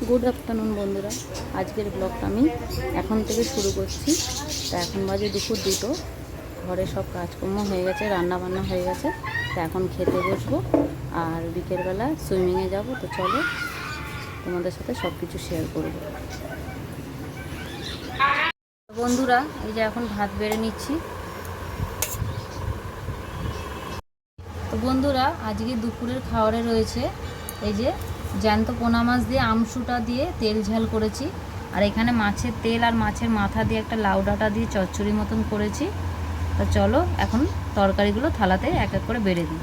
Good afternoon বন্ধুরা, আজকের ব্লগটা আমি এখন থেকে শুরু করছি। তা এখন বাজে দুপুর 2টো। ঘরে সব কাজকর্ম হয়ে গেছে, রান্না বান্না হয়ে গেছে। তা এখন খেতে বসবো আর বিকেলবেলা সুইমিংয়ে যাব। তো চলো তোমাদের সাথে সব কিছু শেয়ার করব। বন্ধুরা, এই যে এখন ভাত বেড়ে নিচ্ছি। তো বন্ধুরা, আজকে দুপুরের খাবারে রয়েছে এই যে জ্যান্ত পোনা মাছ দিয়ে আমসুটা দিয়ে তেল ঝাল করেছি, আর এখানে মাছের তেল আর মাছের মাথা দিয়ে একটা লাউ ডাঁটা দিয়ে চচ্চড়ি মতন করেছি। তো চলো এখন তরকারিগুলো থালাতে এক এক করে বেড়ে দিই।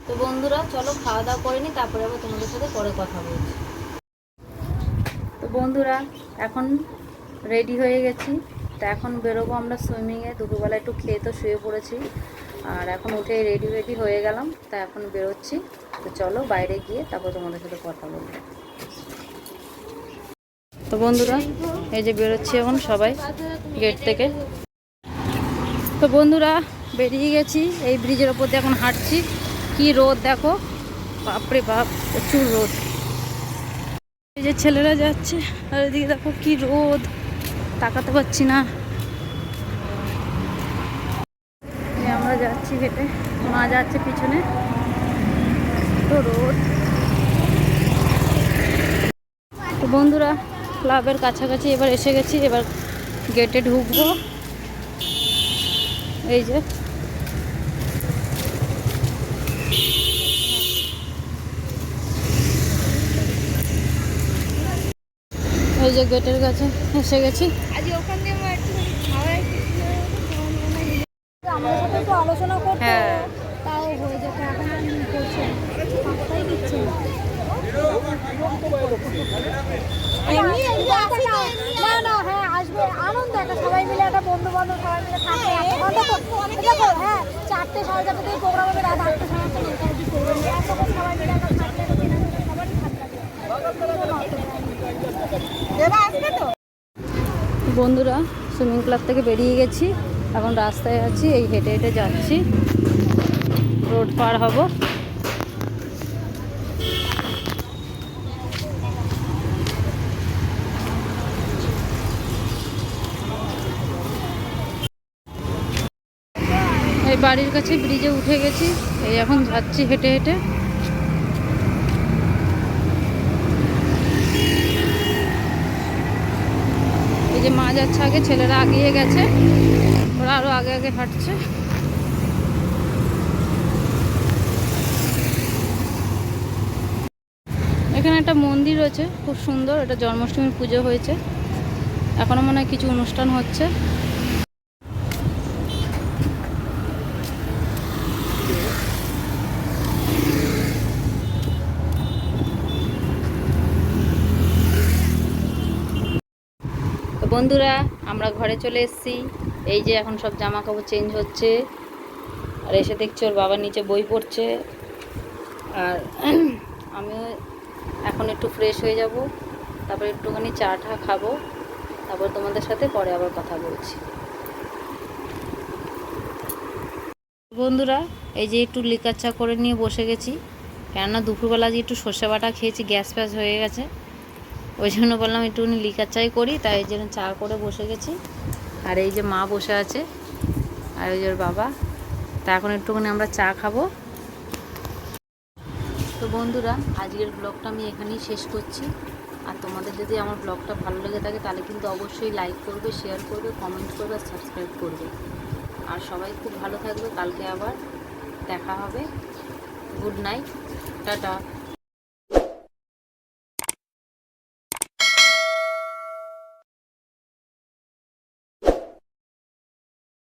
তো বন্ধুরা চলো খাওয়া দাওয়া করে নিই, তারপরে আবার তোমাদের সাথে পরে কথা বলছি। তো বন্ধুরা এখন রেডি হয়ে গেছি। তো এখন বেরোবো আমরা সুইমিংয়ে। দুপুরবেলা একটু খেয়ে তো শুয়ে পড়েছি, আর এখন উঠে রেডি হয়ে গেলাম। তা এখন বেরোচ্ছি। তো চলো বাইরে গিয়ে তারপর তোমাদের সাথে কথা বলবো। তো বন্ধুরা এই যে বেরোচ্ছি এখন সবাই গেট থেকে। তো বন্ধুরা বেরিয়ে গেছি, এই ব্রিজের ওপর দিয়ে এখন হাঁটছি। কি রোদ দেখো, বাপরে বাপ, প্রচুর রোদ। এই যে ছেলেরা যাচ্ছে, আর এদিকে দেখো কি রোদ, তাকাতে পারছি না। আমরা যাচ্ছি হেঁটে, মা যাচ্ছে পিছনে, তো রোদ। তো বন্ধুরা ক্লাবের কাছাকাছি এবার এসে গেছি, এবার গেটে ঢুকবো। এই যে গেটের কাছে এসে গেছি। আমাদের সাথে একটু আলোচনা করতে, হ্যাঁ তাও হয়ে যেত। এখন আর করছে পাত্তাই দিচ্ছে না। এমনি না না, হ্যাঁ আসবে, আনন্দ একটা, সবাই মিলে একটা বন্ধু বান্ধব সবাই মিলে থাকবে। দেখো হ্যাঁ, 4টে 4:30 থেকে প্রোগ্রাম হবে, রাত 8টে 8:30 মোটামুটি করবেন। একসাথে সবাই মিলে একটা থাকলে সবারই ভালো লাগে। বন্ধুরা সুইমিং ক্লাব থেকে বেরিয়ে গেছি, এখন রাস্তায় আছি, এই হেঁটে হেঁটে যাচ্ছি, রোড পার হব। এই বাড়ির কাছে ব্রিজে উঠে গেছি, এই এখন যাচ্ছি হেঁটে হেঁটে। এই যে মা যাচ্ছে আগে, ছেলেরা আগিয়ে গেছে, ওরা আরো আগে আগে হাঁটছে। এখানে একটা মন্দির রয়েছে খুব সুন্দর, এটা জন্মাষ্টমীর পুজো হয়েছে, এখনো মনে হয় কিছু অনুষ্ঠান হচ্ছে। তো বন্ধুরা আমরা ঘরে চলে এসেছি। এই যে এখন সব জামা কাপড় চেঞ্জ হচ্ছে, আর এসে দেখছি ওর বাবা নিচে বই পড়ছে, আর আমিও এখন একটু ফ্রেশ হয়ে যাব, তারপর একটুখানি চা টা খাবো, তারপর তোমাদের সাথে পরে আবার কথা বলছি। বন্ধুরা এই যে একটু লিকার চা করে নিয়ে বসে গেছি, কেননা দুপুরবেলা যে একটু সর্ষে বাটা খেয়েছি, গ্যাস ফ্যাস হয়ে গেছে, ওই জন্য বললাম একটুখানি লিকার চাই করি, তাই এই জন্য চা করে বসে গেছি। আর এই যে মা বসে আছে, আর ওই যে ওর বাবা। তা এখন একটুখানি আমরা চা খাবো। তো বন্ধুরা আজকের ব্লগটা আমি এখানেই শেষ করছি। আর তোমাদের যদি আমার ব্লগটা ভালো লেগে থাকে তাহলে কিন্তু অবশ্যই লাইক করবে, শেয়ার করবে, কমেন্ট করবে আর সাবস্ক্রাইব করবে। আর সবাই খুব ভালো থাকবে, কালকে আবার দেখা হবে। Good night, tata.